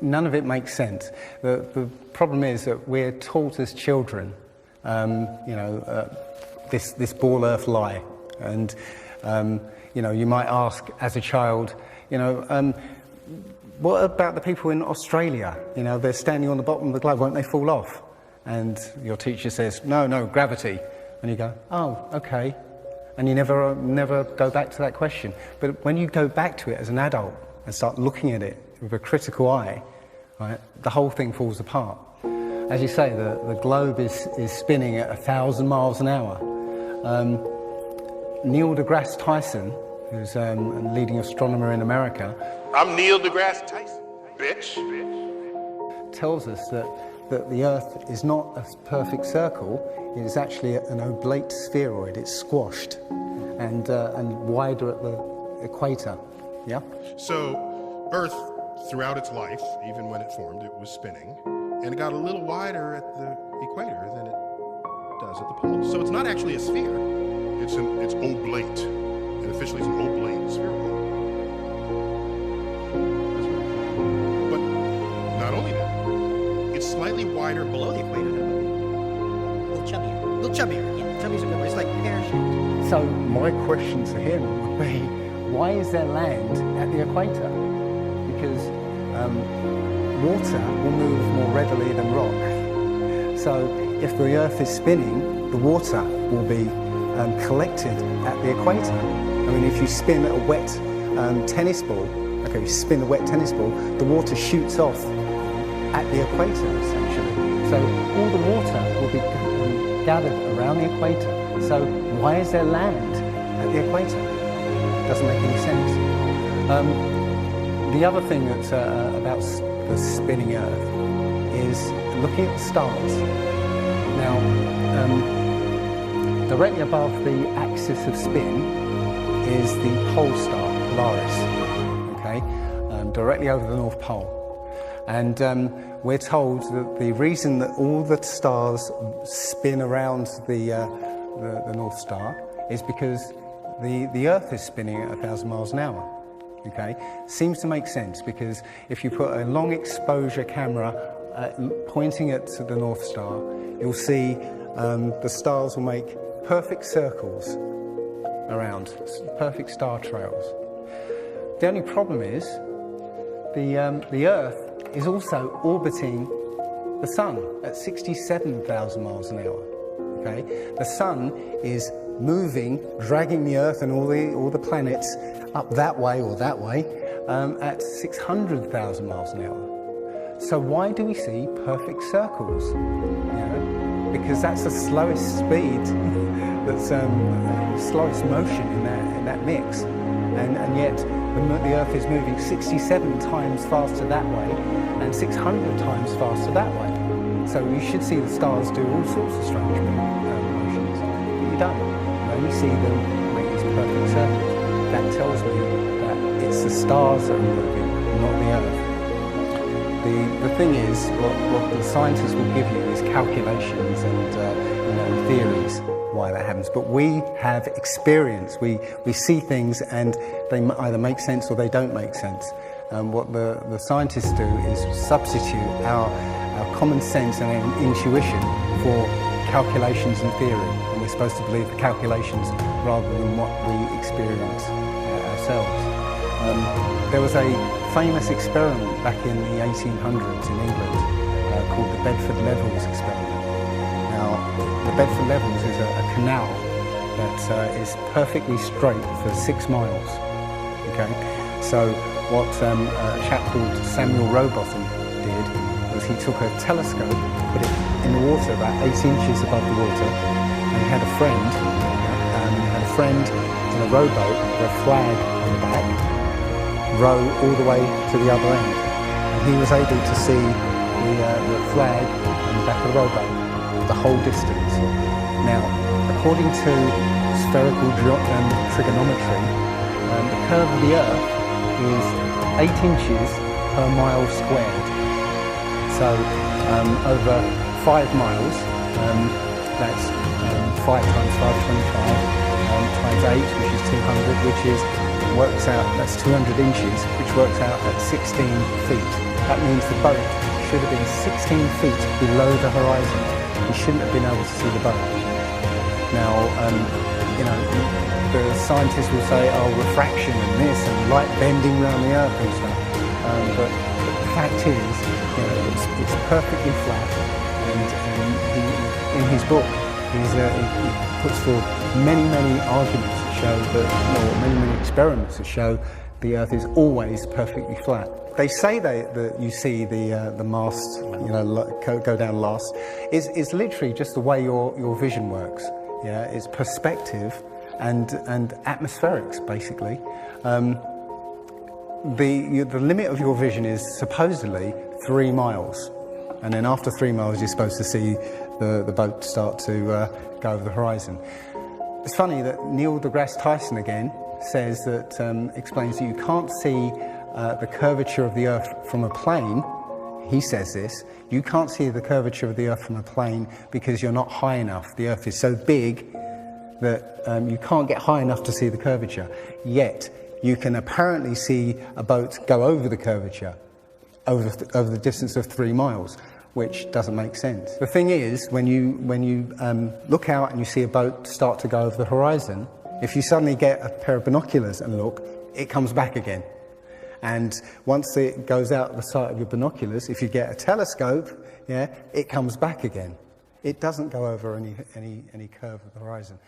none of it makes sense. The problem is that we're taught as children, this ball earth lie. And, you might ask as a child, what about the people in Australia? They're standing on the bottom of the globe, won't they fall off? And your teacher says, no, gravity. And you go, oh, okay. And you never go back to that question. But when you go back to it as an adult and start looking at it with a critical eye, right, the whole thing falls apart. As you say, the globe is spinning at 1,000 miles an hour. Neil deGrasse Tyson, who's a leading astronomer in America, I'm Neil deGrasse Tyson, bitch. tells us that the Earth is not a perfect circle, it is actually an oblate spheroid. It's squashed and wider at the equator. Yeah? So Earth, throughout its life, even when it formed, it was spinning, and it got a little wider at the equator than it does at the poles. So it's not actually a sphere. It's oblate, and officially it's an oblate spheroid. But not only that, it's slightly wider below the equator than above. A little chubbier. Yeah, chubby's a good word. It's like pear-shaped. So my question to him would be, why is there land at the equator? Because water will move more readily than rock. So if the Earth is spinning, the water will be collected at the equator. I mean, if you spin a wet tennis ball, you spin a wet tennis ball, the water shoots off at the equator, essentially. So all the water will be gathered around the equator. So why is there land at the equator? Doesn't make any sense. The other thing that's about the spinning Earth is looking at the stars. Now, directly above the axis of spin is the pole star, Polaris, directly over the North Pole. And we're told that the reason that all the stars spin around the North Star is because the Earth is spinning at 1,000 miles an hour. Seems to make sense, because if you put a long exposure camera pointing at the North Star, you'll see the stars will make perfect circles around, perfect star trails. The only problem is the Earth is also orbiting the Sun at 67,000 miles an hour. The Sun is moving, dragging the Earth and all the planets up that way or that way at 600,000 miles an hour. So why do we see perfect circles? Because that's the slowest speed, that's slowest motion in that mix, and yet the Earth is moving 67 times faster that way and 600 times faster that way. So you should see the stars do all sorts of strange motions, but you don't. You only see them make these perfect circles. That tells me that it's the stars that are moving, not the Earth. The thing is, what the scientists will give you is calculations and theories why that happens. But we have experience. We see things and they either make sense or they don't make sense. What the scientists do is substitute our common sense and our intuition for calculations and theory. And we're supposed to believe the calculations rather than what we experience ourselves. There was a famous experiment back in the 1800s in England called the Bedford Levels experiment. Now, the Bedford Levels is a canal that is perfectly straight for 6 miles. So what a chap called Samuel Rowbotham did was he took a telescope, put it in the water about 8 inches above the water, and he had a friend in a rowboat with a flag on the back, row all the way to the other end, and he was able to see the flag on the back of the rowboat the whole distance. Now, according to spherical trigonometry, the curve of the Earth is 8 inches per mile squared. So over 5 miles, that's 5 times 5, 25, times 8, which is 200, which works out, that's 200 inches, which works out at 16 feet. That means the boat should have been 16 feet below the horizon. You shouldn't have been able to see the boat. Now, you know, the scientists will say, oh, refraction and this and light bending around the Earth and stuff. But the fact is, you know, it's perfectly flat. And he, in his book, he puts forward many arguments that show that, or many experiments that show the Earth is always perfectly flat. They say that you see the mast, you know, go down last. It's literally just the way your vision works. Yeah, it's perspective and atmospherics basically. The limit of your vision is supposedly 3 miles, and then after 3 miles you're supposed to see the boat start to go over the horizon. It's funny that Neil deGrasse Tyson again says that, explains that you can't see the curvature of the Earth from a plane. He says this, you can't see the curvature of the Earth from a plane because you're not high enough. The Earth is so big that you can't get high enough to see the curvature. Yet, you can apparently see a boat go over the curvature, over the distance of 3 miles, which doesn't make sense. The thing is, when you look out and you see a boat start to go over the horizon, if you suddenly get a pair of binoculars and look, it comes back again. And once it goes out the sight of your binoculars, if you get a telescope, yeah, it comes back again. It doesn't go over any curve of the horizon.